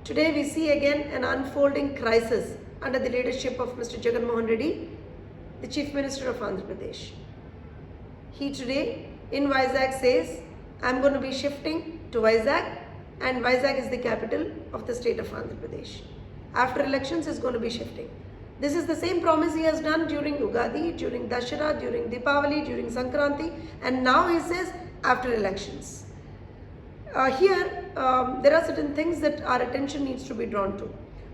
Today we see again an unfolding crisis under the leadership of Mr. Jagannath Reddy, the Chief Minister of Andhra Pradesh. He today in Vizag says, I'm going to be shifting to Vizag, and Vizag is the capital of the state of Andhra Pradesh. After elections, he's going to be shifting. This is the same promise he has done during Ugadi, during Dashera, during Deepavali, during Sankranti, and now he says after elections. Here, there are certain things that our attention needs to be drawn to.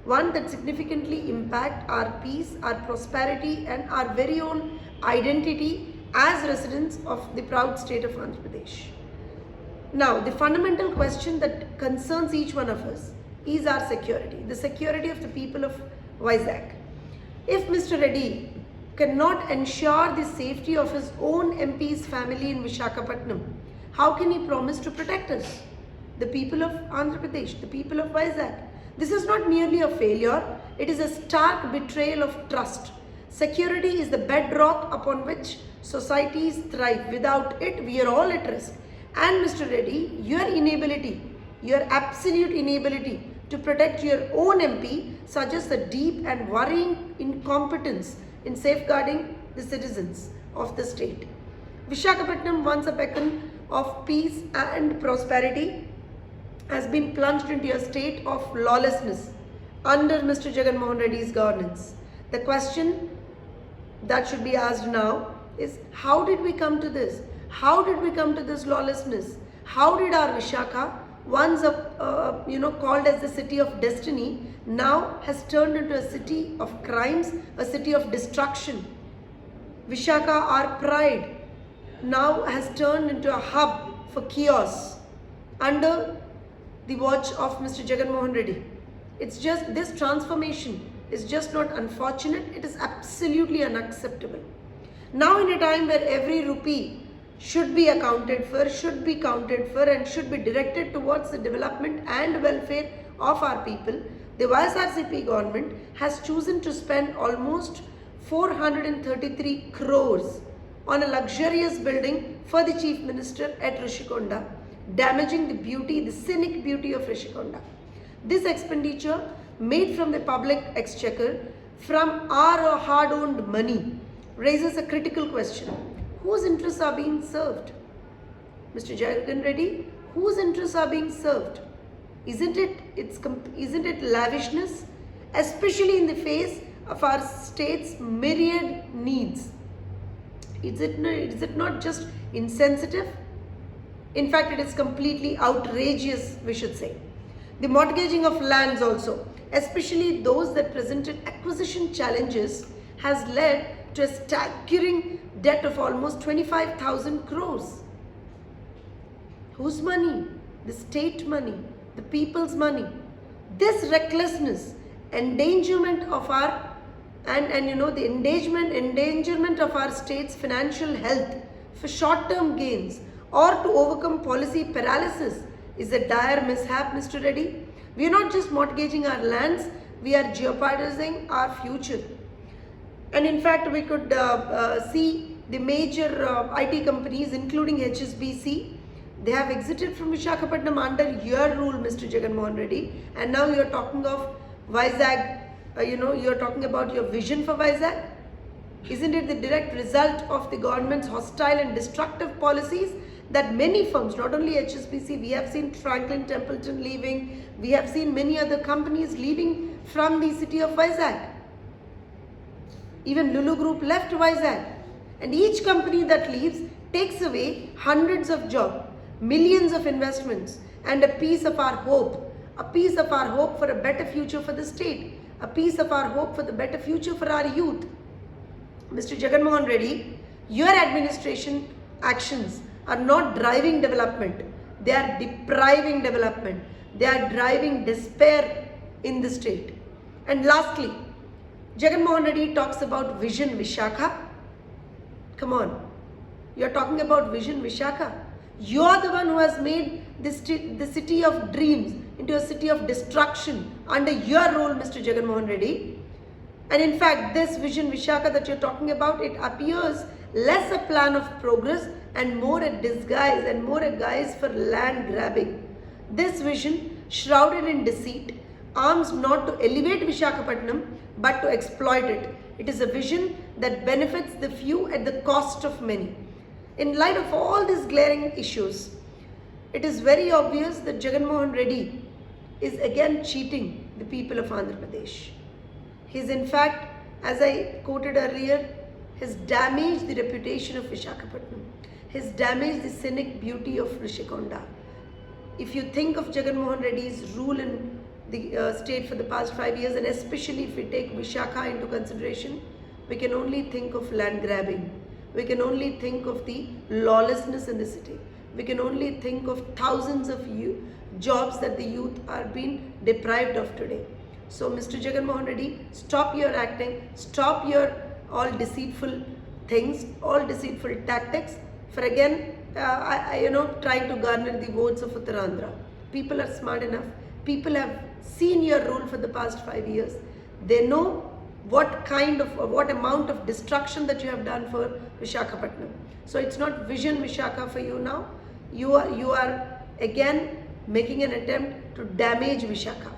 One, that significantly impact our peace, our prosperity, and our very own identity as residents of the proud state of Andhra Pradesh. Now, the fundamental question that concerns each one of us is our security, the security of the people of Vizag. If Mr. Reddy cannot ensure the safety of his own MP's family in Visakhapatnam, how can he promise to protect us, the people of Andhra Pradesh, the people of Vizag? This is not merely a failure, it is a stark betrayal of trust. Security is the bedrock upon which societies thrive. Without it, we are all at risk. And Mr. Reddy, your inability, your absolute inability to protect your own MP suggests a deep and worrying incompetence in safeguarding the citizens of the state. Visakhapatnam, once a beacon of peace and prosperity, has been plunged into a state of lawlessness under Mr. Jagannath Reddy's governance. The question that should be asked now is, how did we come to this? How did we come to this lawlessness? How did our Vishakha, once called as the city of destiny, now has turned into a city of crimes, a city of destruction? Vishakha, our pride, now has turned into a hub for chaos under the watch of Mr. Jagannath Reddy. It's just, this transformation is just not unfortunate, it is absolutely unacceptable. Now, in a time where every rupee should be accounted for, should be counted for, and should be directed towards the development and welfare of our people, the YSRCP government has chosen to spend almost 433 crores on a luxurious building for the Chief Minister at Rishikonda, damaging the beauty, the scenic beauty of Rishikonda. This expenditure made from the public exchequer, from our hard-earned money, raises a critical question. Whose interests are being served? Mr. Jagannath Reddy, whose interests are being served? Isn't it lavishness, especially in the face of our state's myriad needs? Is it not just insensitive? In fact, it is completely outrageous, we should say. The mortgaging of lands also, especially those that presented acquisition challenges, has led to a staggering debt of almost 25,000 crores. Whose money? The state money, the people's money. This recklessness, endangerment of our the endangerment of our state's financial health for short-term gains or to overcome policy paralysis is a dire mishap, Mr. Reddy. We are not just mortgaging our lands, we are jeopardizing our future. And in fact, we could see the major IT companies, including HSBC, they have exited from Visakhapatnam under your rule, Mr. Jagannath Reddy. And now you are talking of Vizag, you are talking about your vision for Vizag. Isn't it the direct result of the government's hostile and destructive policies that many firms, not only HSBC, we have seen Franklin Templeton leaving, we have seen many other companies leaving from the city of Vizag. Even Lulu Group left Vizag. And each company that leaves takes away hundreds of jobs, millions of investments, and a piece of our hope. A piece of our hope for a better future for the state. A piece of our hope for the better future for our youth. Mr. Jagannath Reddy, your administration actions are not driving development. They are depriving development. They are driving despair in the state. And lastly, Jagannath Reddy talks about Vision Vishakha. Come on, you are talking about Vision Vishakha. You are the one who has made the city of dreams into a city of destruction under your rule, Mr. Jagannath Reddy. And in fact, this Vision Vishakha that you're talking about, it appears less a plan of progress and more a disguise and more a guise for land grabbing. This vision, shrouded in deceit, arms not to elevate Vishakhapatnam but to exploit it. It is a vision that benefits the few at the cost of many. In light of all these glaring issues, it is very obvious that Jagan Mohan Reddy is again cheating the people of Andhra Pradesh. He is in fact, as I quoted earlier, has damaged the reputation of Vishakhapatnam. Has damaged the scenic beauty of Rishikonda. If you think of Jagan Mohan Reddy's rule in the state for the past 5 years, and especially if we take Vishakha into consideration, we can only think of land grabbing. We can only think of the lawlessness in the city. We can only think of thousands of jobs that the youth are being deprived of today. So Mr. Jagan Mohan Reddy, stop your acting, stop your all deceitful things, all deceitful tactics for again trying to garner the votes of Uttarandhra. People are smart enough. People have seen your rule for the past 5 years. They know what amount of destruction that you have done for Vishakhapatnam. So it's not Vision Vishakha for you now. You are again making an attempt to damage Vishakha.